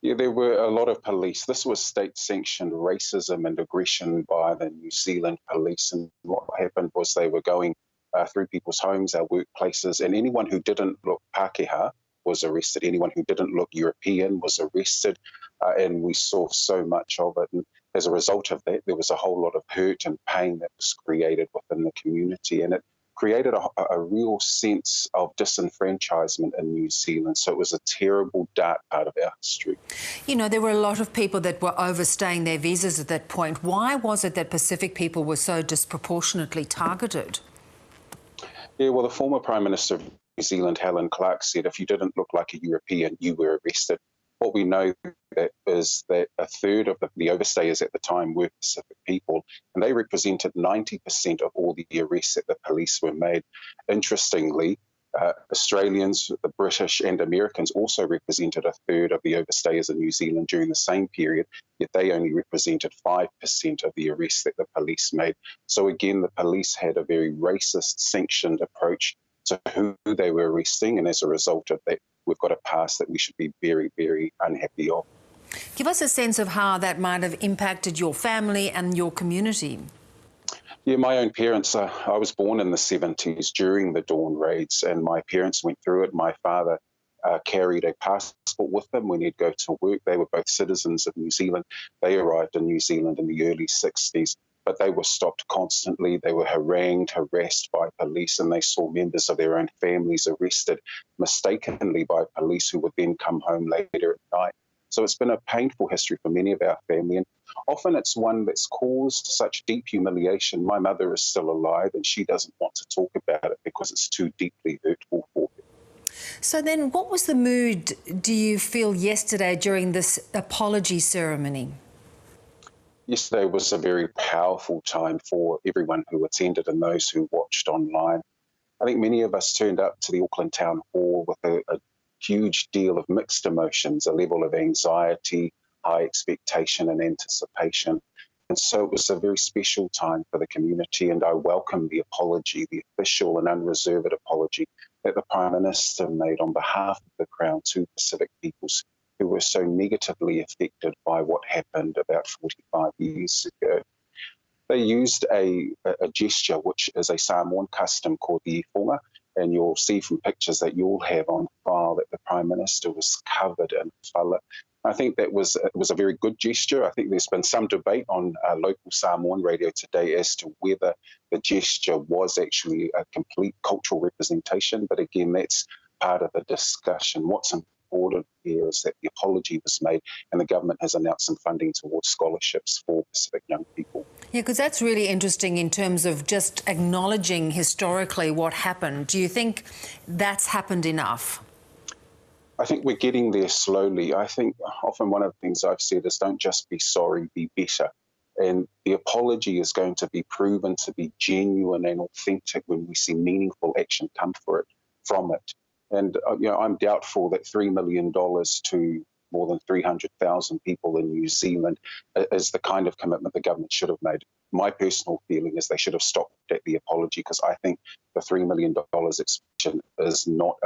Yeah, there were a lot of police. This was state-sanctioned racism and aggression by the New Zealand police. And what happened was they were going through people's homes, our workplaces, and anyone who didn't look Pākehā was arrested. Anyone who didn't look European was arrested. And we saw so much of it. And as a result of that, there was a whole lot of hurt and pain that was created within the community. And it created a real sense of disenfranchisement in New Zealand. So it was a terrible, dark part of our history. You know, there were a lot of people that were overstaying their visas at that point. Why was it that Pacific people were so disproportionately targeted? Yeah, well, the former Prime Minister of New Zealand, Helen Clark, said if you didn't look like a European, you were arrested. What we know is that a third of the overstayers at the time were Pacific people, and they represented 90% of all the arrests that the police were made. Interestingly, Australians, the British and Americans also represented a third of the overstayers in New Zealand during the same period, yet they only represented 5% of the arrests that the police made. So again, the police had a very racist, sanctioned approach to who they were arresting, and as a result of that, we've got a past that we should be very, very unhappy of. Give us a sense of how that might have impacted your family and your community. Yeah, my own parents, I was born in the 70s during the Dawn raids, and my parents went through it. My father carried a passport with him when he'd go to work. They were both citizens of New Zealand. They arrived in New Zealand in the early 60s, but they were stopped constantly. They were harangued, harassed by police, and they saw members of their own families arrested mistakenly by police who would then come home later at night. So it's been a painful history for many of our family, and often it's one that's caused such deep humiliation. My mother is still alive, and she doesn't want to talk about it because it's too deeply hurtful for her. So then what was the mood, do you feel, yesterday during this apology ceremony? Yesterday was a very powerful time for everyone who attended and those who watched online. I think many of us turned up to the Auckland Town Hall with a huge deal of mixed emotions, a level of anxiety, high expectation and anticipation. And so it was a very special time for the community, and I welcome the apology, the official and unreserved apology that the Prime Minister made on behalf of the Crown to Pacific peoples who were so negatively affected by what happened about 45 years ago. They used a gesture which is a Samoan custom called the iwhonga, and you'll see from pictures that you'll have on file that the Prime Minister was covered in whala. I think that was a very good gesture. I think there's been some debate on local Samoan radio today as to whether the gesture was actually a complete cultural representation, but again, that's part of the discussion. What's important here is that the apology was made and the government has announced some funding towards scholarships for Pacific young people. Yeah, because that's really interesting in terms of just acknowledging historically what happened. Do you think that's happened enough? I think we're getting there slowly. I think often one of the things I've said is don't just be sorry, be better. And the apology is going to be proven to be genuine and authentic when we see meaningful action come from it. And I'm doubtful that $3 million to more than 300,000 people in New Zealand is the kind of commitment the government should have made. My personal feeling is they should have stopped at the apology, because I think the $3 million expansion is not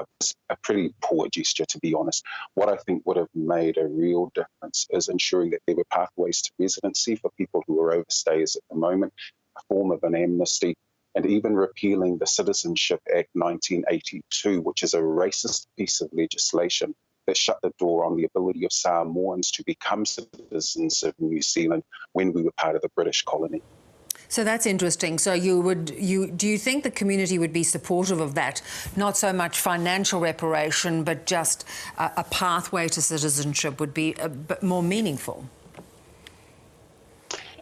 a pretty poor gesture, to be honest. What I think would have made a real difference is ensuring that there were pathways to residency for people who are overstayers at the moment, a form of an amnesty, and even repealing the Citizenship Act 1982, which is a racist piece of legislation that shut the door on the ability of Samoans to become citizens of New Zealand when we were part of the British colony. So that's interesting. So do you think the community would be supportive of that? Not so much financial reparation, but just a pathway to citizenship would be a bit more meaningful?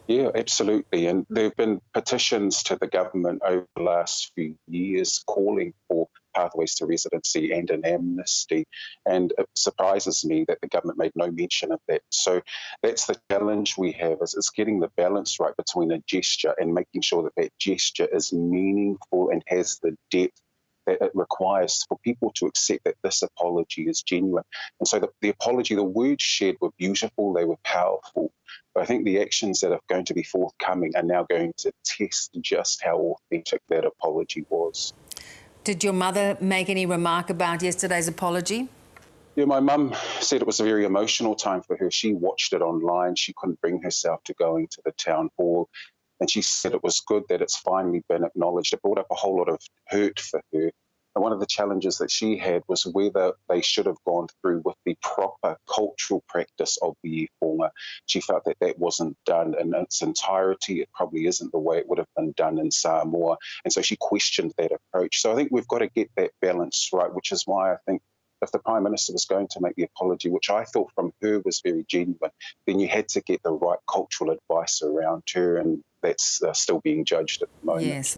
Yeah, absolutely. And there have been petitions to the government over the last few years calling for pathways to residency and an amnesty. And it surprises me that the government made no mention of that. So that's the challenge we have, is getting the balance right between a gesture and making sure that that gesture is meaningful and has the depth that it requires for people to accept that this apology is genuine. And so the apology, the words shared were beautiful, they were powerful. But I think the actions that are going to be forthcoming are now going to test just how authentic that apology was. Did your mother make any remark about yesterday's apology? Yeah, my mum said it was a very emotional time for her. She watched it online. She couldn't bring herself to going to the town hall. And she said it was good that it's finally been acknowledged. It brought up a whole lot of hurt for her. And one of the challenges that she had was whether they should have gone through with the proper cultural practice of the former. She felt that that wasn't done in its entirety. It probably isn't the way it would have been done in Samoa. And so she questioned that approach. So I think we've got to get that balance right, which is why I think if the Prime Minister was going to make the apology, which I thought from her was very genuine, then you had to get the right cultural advice around her, and that's still being judged at the moment. Yes.